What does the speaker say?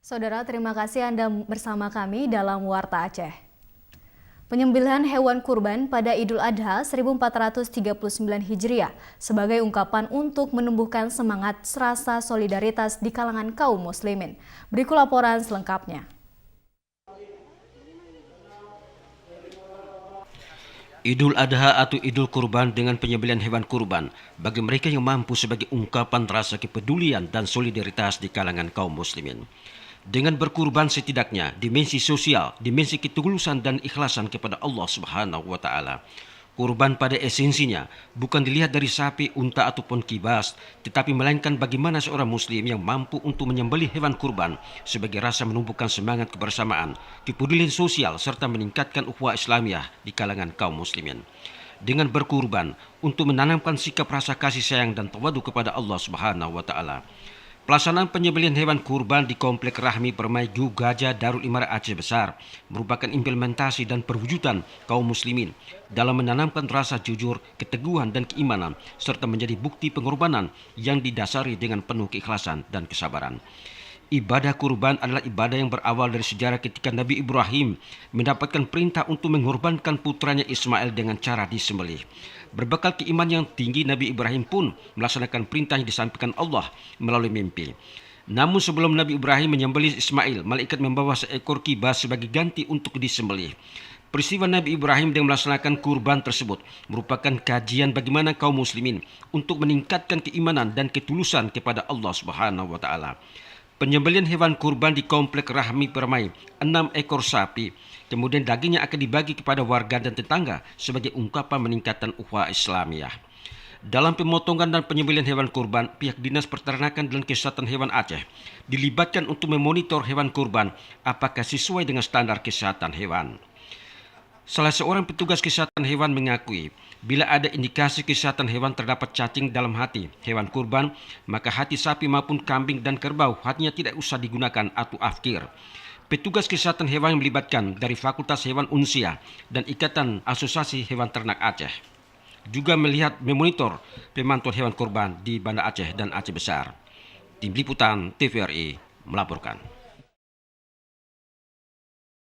Saudara, terima kasih Anda bersama kami dalam Warta Aceh. Penyembelihan hewan kurban pada Idul Adha 1439 Hijriah sebagai ungkapan untuk menumbuhkan semangat rasa solidaritas di kalangan kaum muslimin. Berikut laporan selengkapnya. Idul Adha atau Idul Kurban dengan penyembelihan hewan kurban bagi mereka yang mampu sebagai ungkapan rasa kepedulian dan solidaritas di kalangan kaum muslimin. Dengan berkurban setidaknya dimensi sosial, dimensi ketulusan dan ikhlasan kepada Allah Subhanahu wa taala. Kurban pada esensinya bukan dilihat dari sapi, unta ataupun kibas, tetapi melainkan bagaimana seorang muslim yang mampu untuk menyembelih hewan kurban sebagai rasa menumbuhkan semangat kebersamaan, kepedulian sosial serta meningkatkan ukhuwah Islamiyah di kalangan kaum muslimin. Dengan berkurban untuk menanamkan sikap rasa kasih sayang dan tawadu kepada Allah Subhanahu wa taala. Pelaksanaan penyembelihan hewan kurban di Komplek Rahmi Permai Gajah Darul Imara Aceh Besar merupakan implementasi dan perwujudan kaum muslimin dalam menanamkan rasa jujur, keteguhan dan keimanan serta menjadi bukti pengorbanan yang didasari dengan penuh keikhlasan dan kesabaran. Ibadah kurban adalah ibadah yang berawal dari sejarah ketika Nabi Ibrahim mendapatkan perintah untuk mengorbankan putranya Ismail dengan cara disembelih. Berbekal keimanan yang tinggi, Nabi Ibrahim pun melaksanakan perintah yang disampaikan Allah melalui mimpi. Namun sebelum Nabi Ibrahim menyembelih Ismail, malaikat membawa seekor kibas sebagai ganti untuk disembelih. Peristiwa Nabi Ibrahim dengan melaksanakan kurban tersebut merupakan kajian bagaimana kaum muslimin untuk meningkatkan keimanan dan ketulusan kepada Allah Subhanahu wa taala. Penyembelihan hewan kurban di Komplek Rahmi Permai 6 ekor sapi, kemudian dagingnya akan dibagi kepada warga dan tetangga sebagai ungkapan meningkatkan ukhuwah Islamiyah. Dalam pemotongan dan penyembelihan hewan kurban, pihak Dinas Peternakan dan Kesehatan Hewan Aceh dilibatkan untuk memonitor hewan kurban apakah sesuai dengan standar kesehatan hewan. Salah seorang petugas kesehatan hewan mengakui, bila ada indikasi kesehatan hewan terdapat cacing dalam hati hewan kurban, maka hati sapi maupun kambing dan kerbau hatinya tidak usah digunakan atau afkir. Petugas kesehatan hewan yang melibatkan dari Fakultas Hewan Unsia dan Ikatan Asosiasi Hewan Ternak Aceh juga memonitor pemantauan hewan kurban di Banda Aceh dan Aceh Besar. Tim Liputan TVRI melaporkan.